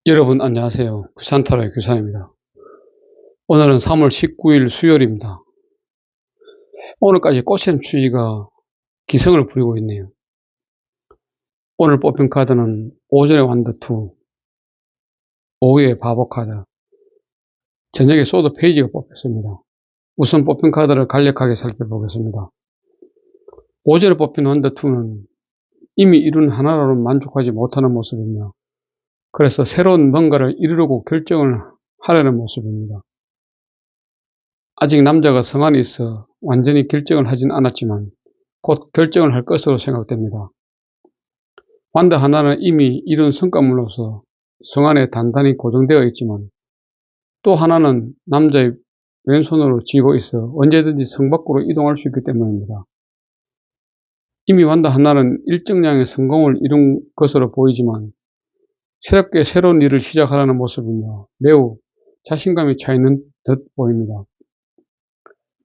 여러분 안녕하세요. 규산타로의 규산입니다. 오늘은 3월 19일 수요일입니다. 오늘까지 꽃샘 추위가 기승을 부리고 있네요. 오늘 뽑힌 카드는 오전에 완더2, 오후에 바보 카드, 저녁에 소드 페이지가 뽑혔습니다. 우선 뽑힌 카드를 간략하게 살펴보겠습니다. 오전에 뽑힌 완더2는 이미 이룬 하나로는 만족하지 못하는 모습이며, 그래서 새로운 뭔가를 이루려고 결정을 하려는 모습입니다. 아직 남자가 성안에 있어 완전히 결정을 하진 않았지만 곧 결정을 할 것으로 생각됩니다. 완더 하나는 이미 이룬 성과물로서 성안에 단단히 고정되어 있지만, 또 하나는 남자의 왼손으로 쥐고 있어 언제든지 성 밖으로 이동할 수 있기 때문입니다. 이미 완더 하나는 일정량의 성공을 이룬 것으로 보이지만 새롭게 새로운 일을 시작하려는 모습이며 매우 자신감이 차 있는 듯 보입니다.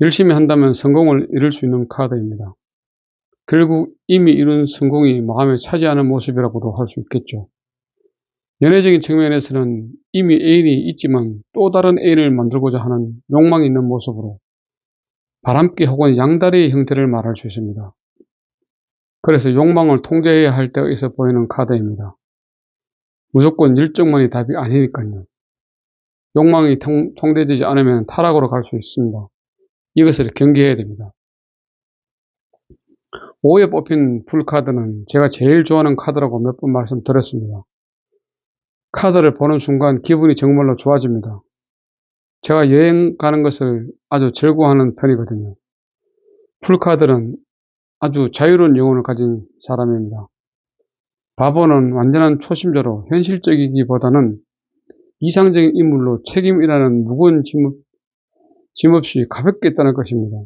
열심히 한다면 성공을 이룰 수 있는 카드입니다. 결국 이미 이룬 성공이 마음에 차지 않은 모습이라고도 할 수 있겠죠. 연애적인 측면에서는 이미 애인이 있지만 또 다른 애인을 만들고자 하는 욕망이 있는 모습으로 바람기 혹은 양다리의 형태를 말할 수 있습니다. 그래서 욕망을 통제해야 할 때가 있어 보이는 카드입니다. 무조건 열정만이 답이 아니니까요. 욕망이 통제되지 않으면 타락으로 갈 수 있습니다. 이것을 경계해야 됩니다. 오후에 뽑힌 풀카드는 제가 제일 좋아하는 카드라고 몇 번 말씀드렸습니다. 카드를 보는 순간 기분이 정말로 좋아집니다. 제가 여행 가는 것을 아주 즐거워하는 편이거든요. 풀카드는 아주 자유로운 영혼을 가진 사람입니다. 바보는 완전한 초심자로 현실적이기보다는 이상적인 인물로 책임이라는 무거운 짐 없이 가볍게 떠날 것입니다.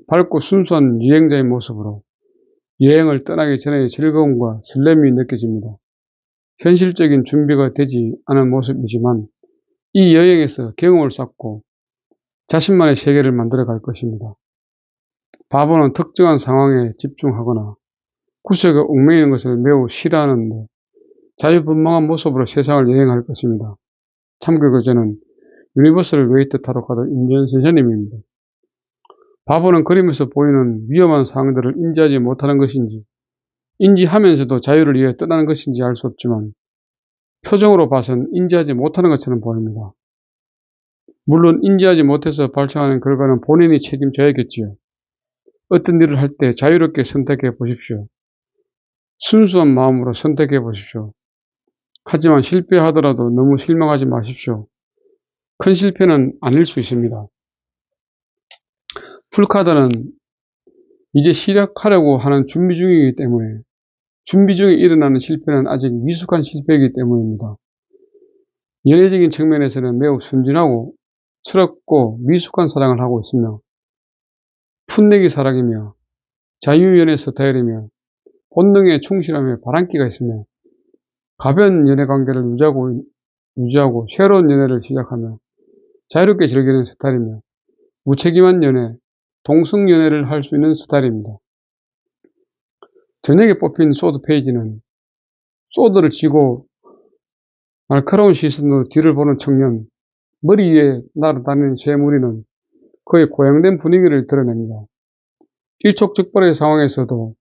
밝고 순수한 여행자의 모습으로 여행을 떠나기 전에 즐거움과 설렘이 느껴집니다. 현실적인 준비가 되지 않은 모습이지만 이 여행에서 경험을 쌓고 자신만의 세계를 만들어 갈 것입니다. 바보는 특정한 상황에 집중하거나 구석에 얽매이는 것을 매우 싫어하는데 자유분방한 모습으로 세상을 여행할 것입니다. 참고로 저는 유니버설 웨이트 타로 카드 임지연 선생님입니다. 바보는 그림에서 보이는 위험한 상황들을 인지하지 못하는 것인지, 인지하면서도 자유를 위해 떠나는 것인지 알 수 없지만 표정으로 봐선 인지하지 못하는 것처럼 보입니다. 물론 인지하지 못해서 발생하는 결과는 본인이 책임져야겠지요. 어떤 일을 할 때 자유롭게 선택해 보십시오. 순수한 마음으로 선택해 보십시오. 하지만 실패하더라도 너무 실망하지 마십시오. 큰 실패는 아닐 수 있습니다. 풀카드는 이제 시작하려고 하는 준비 중이기 때문에 준비 중에 일어나는 실패는 아직 미숙한 실패이기 때문입니다. 연애적인 측면에서는 매우 순진하고 철없고 미숙한 사랑을 하고 있으며 풋내기 사랑이며 자유연애 스타일이며 본능에 충실하며 바람기가 있으며 가벼운 연애관계를 유지하고 새로운 연애를 시작하며 자유롭게 즐기는 스타일이며 무책임한 연애, 동성연애를 할 수 있는 스타일입니다. 저녁에 뽑힌 소드 페이지는 소드를 쥐고 날카로운 시선으로 뒤를 보는 청년, 머리 위에 날아다니는 새 무리는 그의 고양된 분위기를 드러냅니다. 일촉즉발의 상황에서도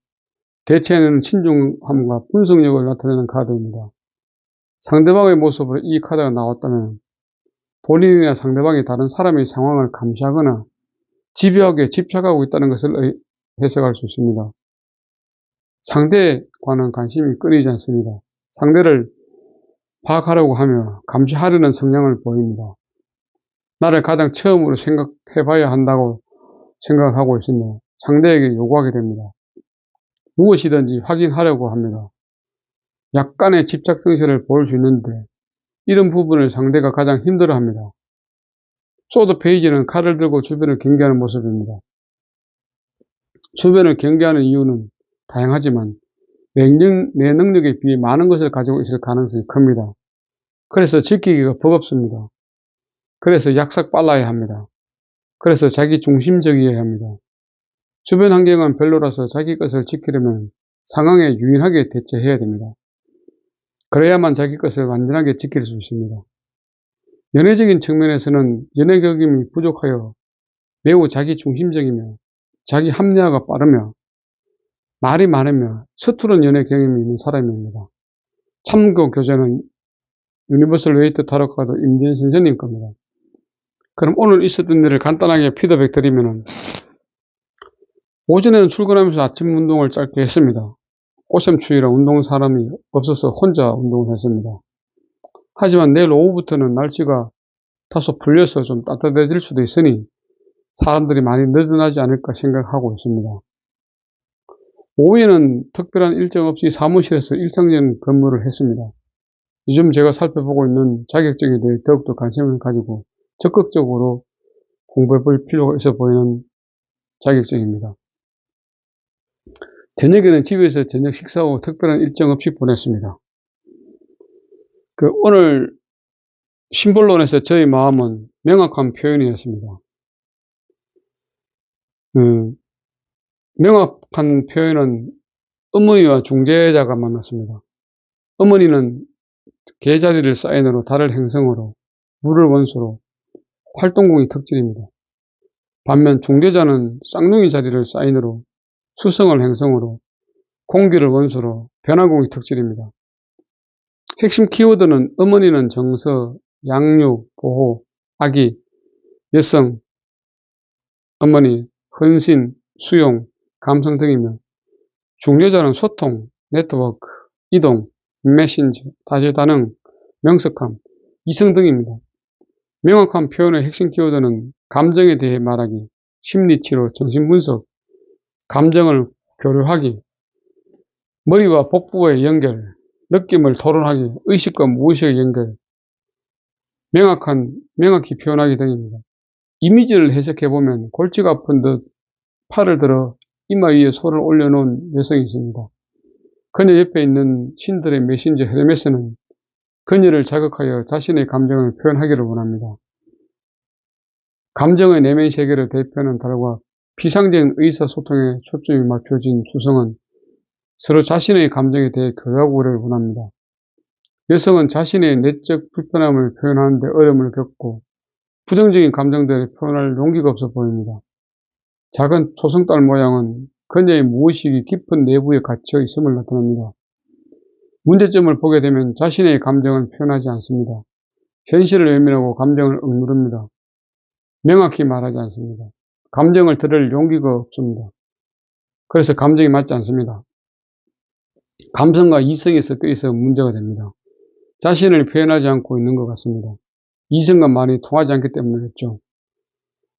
대처하는 신중함과 분석력을 나타내는 카드입니다. 상대방의 모습으로 이 카드가 나왔다면 본인이나 상대방이 다른 사람의 상황을 감시하거나 집요하게 집착하고 있다는 것을 해석할 수 있습니다. 상대과는 관심이 끊이지 않습니다. 상대를 파악하려고 하며 감시하려는 성향을 보입니다. 나를 가장 처음으로 생각해봐야 한다고 생각을 하고 있으며 상대에게 요구하게 됩니다. 무엇이든지 확인하려고 합니다. 약간의 집착 증세를 보일 수 있는데 이런 부분을 상대가 가장 힘들어합니다. 소드 페이지는 칼을 들고 주변을 경계하는 모습입니다. 주변을 경계하는 이유는 다양하지만 내 능력에 비해 많은 것을 가지고 있을 가능성이 큽니다. 그래서 지키기가 버겁습니다. 그래서 약삭 빨라야 합니다. 그래서 자기 중심적이어야 합니다. 주변 환경은 별로라서 자기 것을 지키려면 상황에 유연하게 대처해야 됩니다. 그래야만 자기 것을 완전하게 지킬 수 있습니다. 연애적인 측면에서는 연애 경험이 부족하여 매우 자기 중심적이며 자기 합리화가 빠르며 말이 많으며 서투른 연애 경험이 있는 사람입니다. 참고 교재는 유니버설 웨이트 타로 카드 임진 선생님 겁니다. 그럼 오늘 있었던 일을 간단하게 피드백 드리면은, 오전에는 출근하면서 아침 운동을 짧게 했습니다. 오샘추위라 운동 사람이 없어서 혼자 운동을 했습니다. 하지만 내일 오후부터는 날씨가 다소 풀려서 좀 따뜻해질 수도 있으니 사람들이 많이 늘어나지 않을까 생각하고 있습니다. 오후에는 특별한 일정 없이 사무실에서 일상적인 근무를 했습니다. 요즘 제가 살펴보고 있는 자격증에 대해 더욱더 관심을 가지고 적극적으로 공부해 볼 필요가 있어 보이는 자격증입니다. 저녁에는 집에서 저녁 식사 후 특별한 일정 없이 보냈습니다. 오늘 심볼론에서 저의 마음은 명확한 표현이었습니다. 명확한 표현은 어머니와 중재자가 만났습니다. 어머니는 개자리를 사인으로 달을 행성으로 물을 원소로 활동궁이 특질입니다. 반면 중재자는 쌍둥이 자리를 사인으로 수성을 행성으로 공기를 원소로 변화궁이 특질입니다. 핵심 키워드는 어머니는 정서, 양육, 보호, 아기, 여성, 어머니, 헌신, 수용, 감성 등이며 중재자는 소통, 네트워크, 이동, 메신저, 다재다능, 명석함, 이성 등입니다. 명확한 표현의 핵심 키워드는 감정에 대해 말하기, 심리치료, 정신분석, 감정을 교류하기, 머리와 복부의 연결, 느낌을 토론하기, 의식과 무의식의 연결, 명확히 표현하기 등입니다. 이미지를 해석해보면 골치가 아픈 듯 팔을 들어 이마 위에 손을 올려놓은 여성이 있습니다. 그녀 옆에 있는 신들의 메신저 헤르메스는 그녀를 자극하여 자신의 감정을 표현하기를 원합니다. 감정의 내면 세계를 대표하는 달과 비상적인 의사소통에 초점이 맞춰진 수성은 서로 자신의 감정에 대해 교류하기를 원합니다. 여성은 자신의 내적 불편함을 표현하는 데 어려움을 겪고 부정적인 감정들을 표현할 용기가 없어 보입니다. 작은 초승달 모양은 그녀의 무의식이 깊은 내부에 갇혀 있음을 나타냅니다. 문제점을 보게 되면 자신의 감정을 표현하지 않습니다. 현실을 외면하고 감정을 억누릅니다. 명확히 말하지 않습니다. 감정을 들을 용기가 없습니다. 그래서 감정이 맞지 않습니다. 감성과 이성이 섞여 있어 문제가 됩니다. 자신을 표현하지 않고 있는 것 같습니다. 이성과 말이 통하지 않기 때문이겠죠.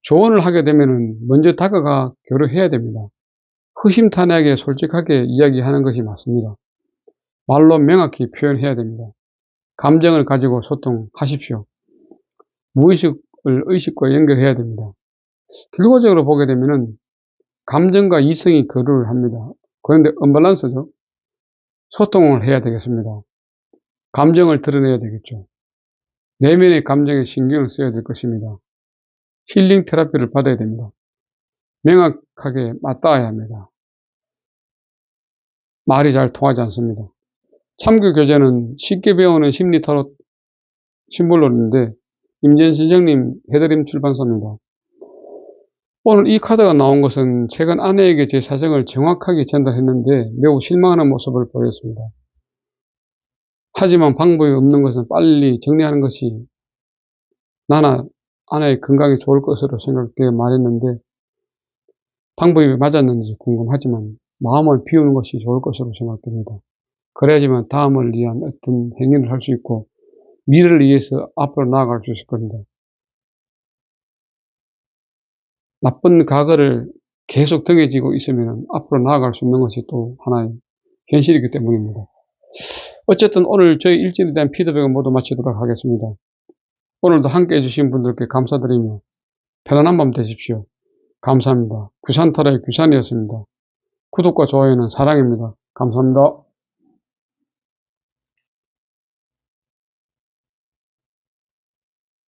조언을 하게 되면 먼저 다가가 교류해야 됩니다. 허심탄회하게 솔직하게 이야기하는 것이 맞습니다. 말로 명확히 표현해야 됩니다. 감정을 가지고 소통하십시오. 무의식을 의식과 연결해야 됩니다. 결과적으로 보게 되면 감정과 이성이 교류를 합니다. 그런데 언밸런스죠. 소통을 해야 되겠습니다. 감정을 드러내야 되겠죠. 내면의 감정에 신경을 써야 될 것입니다. 힐링 테라피를 받아야 됩니다. 명확하게 맞닿아야 합니다. 말이 잘 통하지 않습니다. 참교 교재는 쉽게 배우는 심리 타로 심볼론인데 임진 선생님 해드림 출판사입니다. 오늘 이 카드가 나온 것은 최근 아내에게 제 사정을 정확하게 전달했는데 매우 실망하는 모습을 보였습니다. 하지만 방법이 없는 것은 빨리 정리하는 것이 나나 아내의 건강에 좋을 것으로 생각되어 말했는데 방법이 맞았는지 궁금하지만 마음을 비우는 것이 좋을 것으로 생각됩니다. 그래야지만 다음을 위한 어떤 행위를 할 수 있고 미래를 위해서 앞으로 나아갈 수 있을 겁니다. 나쁜 과거를 계속 등에 지고 있으면 앞으로 나아갈 수 있는 것이 또 하나의 현실이기 때문입니다. 어쨌든 오늘 저희 일진에 대한 피드백을 모두 마치도록 하겠습니다. 오늘도 함께 해주신 분들께 감사드리며 편안한 밤 되십시오. 감사합니다. 규산타로의 규산이었습니다. 구독과 좋아요는 사랑입니다. 감사합니다.